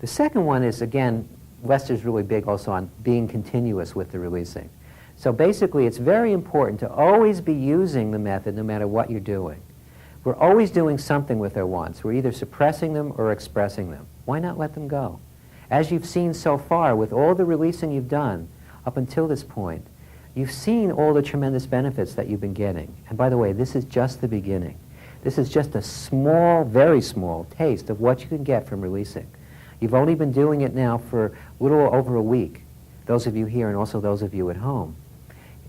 The second one is, again, Lester's really big also on being continuous with the releasing. So basically, it's very important to always be using the method no matter what you're doing. We're always doing something with our wants. We're either suppressing them or expressing them. Why not let them go? As you've seen so far, with all the releasing you've done up until this point, you've seen all the tremendous benefits that you've been getting. And by the way, this is just the beginning. This is just a small, very small taste of what you can get from releasing. You've only been doing it now for a little over a week, those of you here and also those of you at home.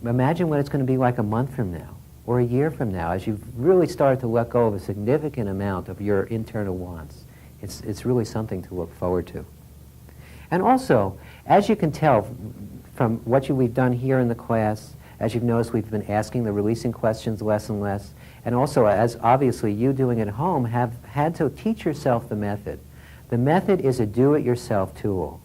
Imagine what it's going to be like a month from now, or a year from now, as you've really started to let go of a significant amount of your internal wants. It's really something to look forward to. And also, as you can tell from what we've done here in the class, as you've noticed, we've been asking the releasing questions less and less, and also, as obviously you doing at home, have had to teach yourself the method. The method is a do-it-yourself tool.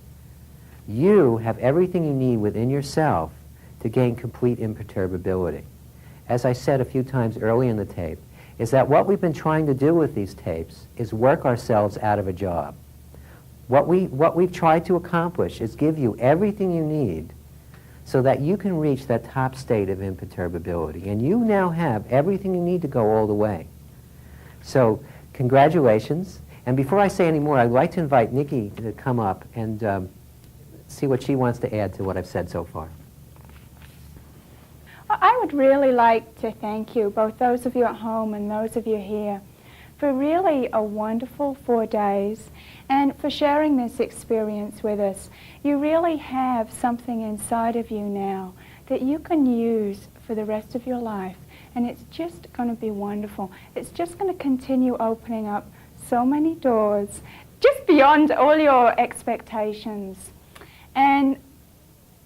You have everything you need within yourself to gain complete imperturbability. As I said a few times early in the tape, is that what we've been trying to do with these tapes is work ourselves out of a job. What we've tried to accomplish is give you everything you need so that you can reach that top state of imperturbability. And you now have everything you need to go all the way. So, congratulations. And before I say any more, I'd like to invite Nikki to come up and see what she wants to add to what I've said so far. I would really like to thank you, both those of you at home and those of you here, for really a wonderful 4 days and for sharing this experience with us. You really have something inside of you now that you can use for the rest of your life, and it's just going to be wonderful. It's just going to continue opening up so many doors, just beyond all your expectations. And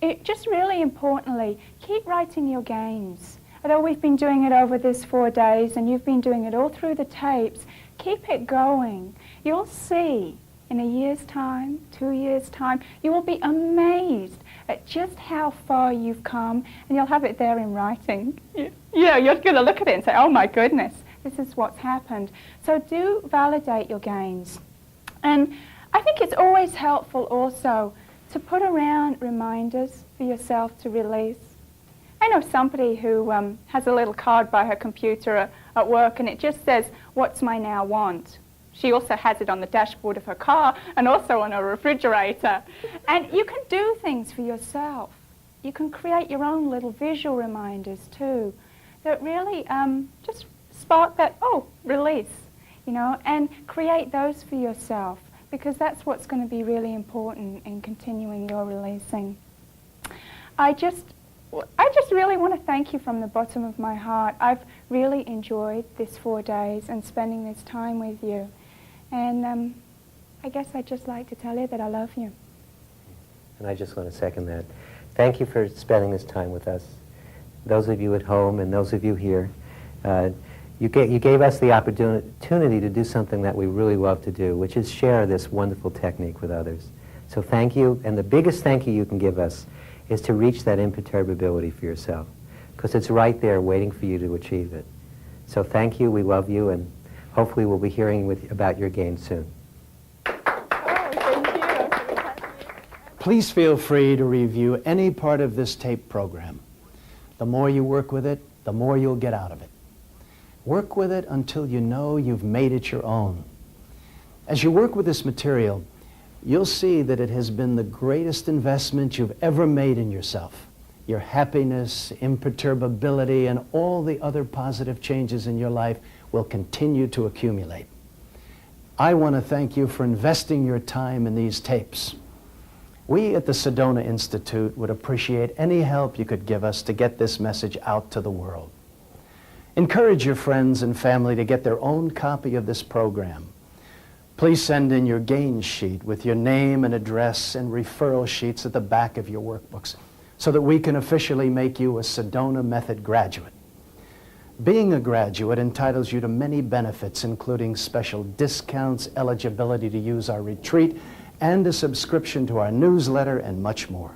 it just really importantly, keep writing your gains. Although we've been doing it over this 4 days and you've been doing it all through the tapes, keep it going. You'll see in a year's time, 2 years' time, you will be amazed at just how far you've come, and you'll have it there in writing. Yeah, you're going to look at it and say, oh my goodness, this is what's happened. So do validate your gains. And I think it's always helpful also to put around reminders for yourself to release. I know somebody who has a little card by her computer at work, and it just says, what's my now want? She also has it on the dashboard of her car and also on her refrigerator. And you can do things for yourself. You can create your own little visual reminders too that really just spark that, oh, release, you know, and create those for yourself, because that's what's going to be really important in continuing your releasing. I just really want to thank you from the bottom of my heart. I've really enjoyed this 4 days and spending this time with you. And I guess I'd just like to tell you that I love you. And I just want to second that. Thank you for spending this time with us. Those of you at home and those of you here, you gave us the opportunity to do something that we really love to do, which is share this wonderful technique with others. So thank you, and the biggest thank you can give us is to reach that imperturbability for yourself, because it's right there waiting for you to achieve it. So thank you, we love you, and hopefully we'll be hearing about your gains soon. Please feel free to review any part of this tape program. The more you work with it, the more you'll get out of it. Work with it until you know you've made it your own. As you work with this material, you'll see that it has been the greatest investment you've ever made in yourself. Your happiness, imperturbability, and all the other positive changes in your life will continue to accumulate. I want to thank you for investing your time in these tapes. We at the Sedona Institute would appreciate any help you could give us to get this message out to the world. Encourage your friends and family to get their own copy of this program. Please send in your gains sheet with your name and address and referral sheets at the back of your workbooks so that we can officially make you a Sedona Method graduate. Being a graduate entitles you to many benefits, including special discounts, eligibility to use our retreat, and a subscription to our newsletter, and much more.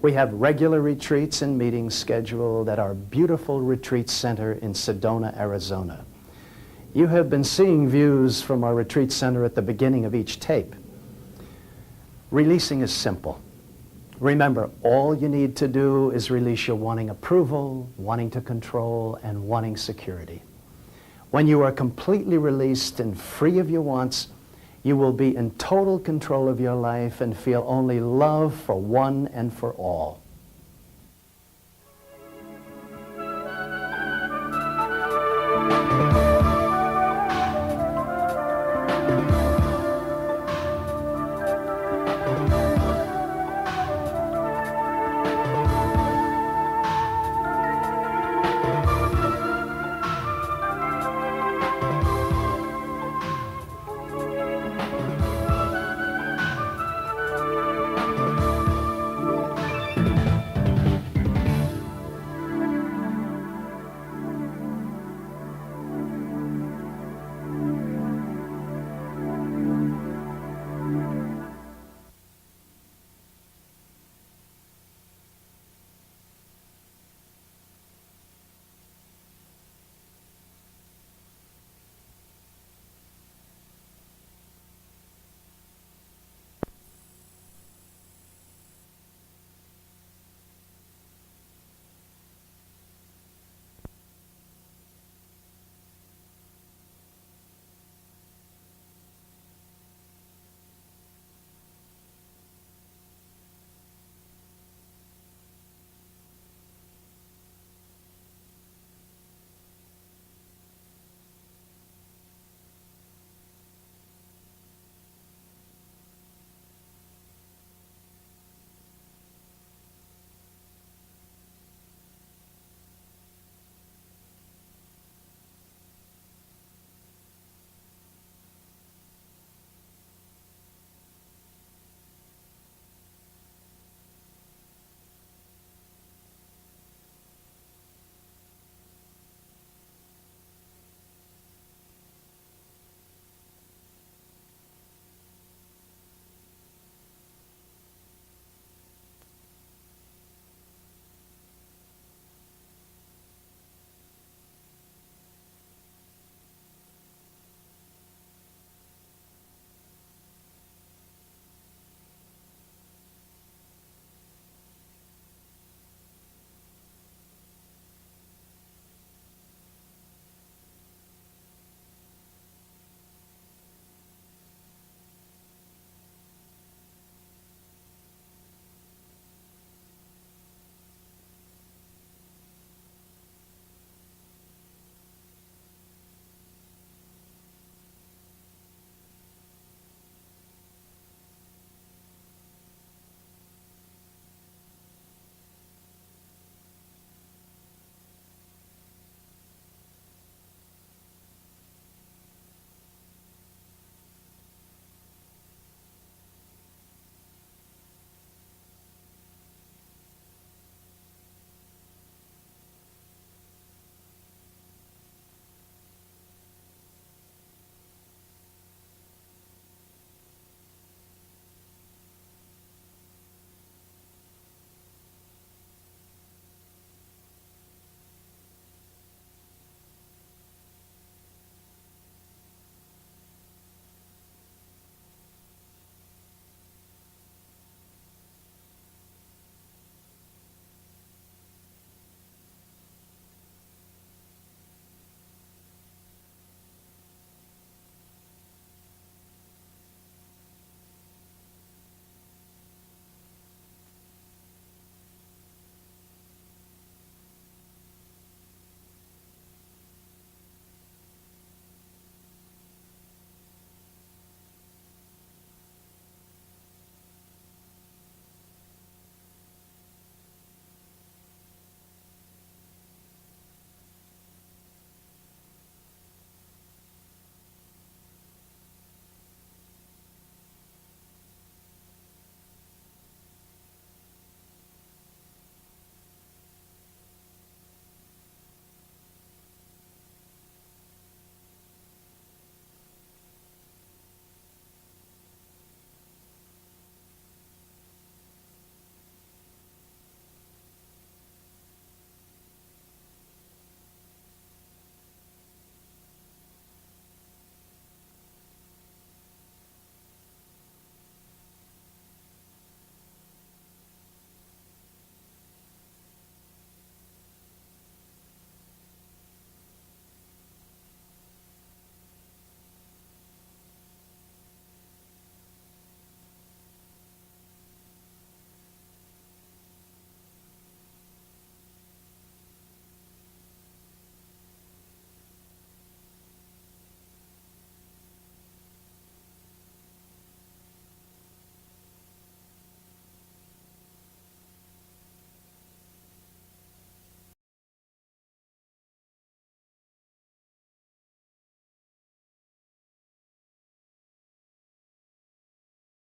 We have regular retreats and meetings scheduled at our beautiful retreat center in Sedona, Arizona. You have been seeing views from our retreat center at the beginning of each tape. Releasing is simple. Remember, all you need to do is release your wanting approval, wanting to control, and wanting security. When you are completely released and free of your wants, you will be in total control of your life and feel only love for one and for all.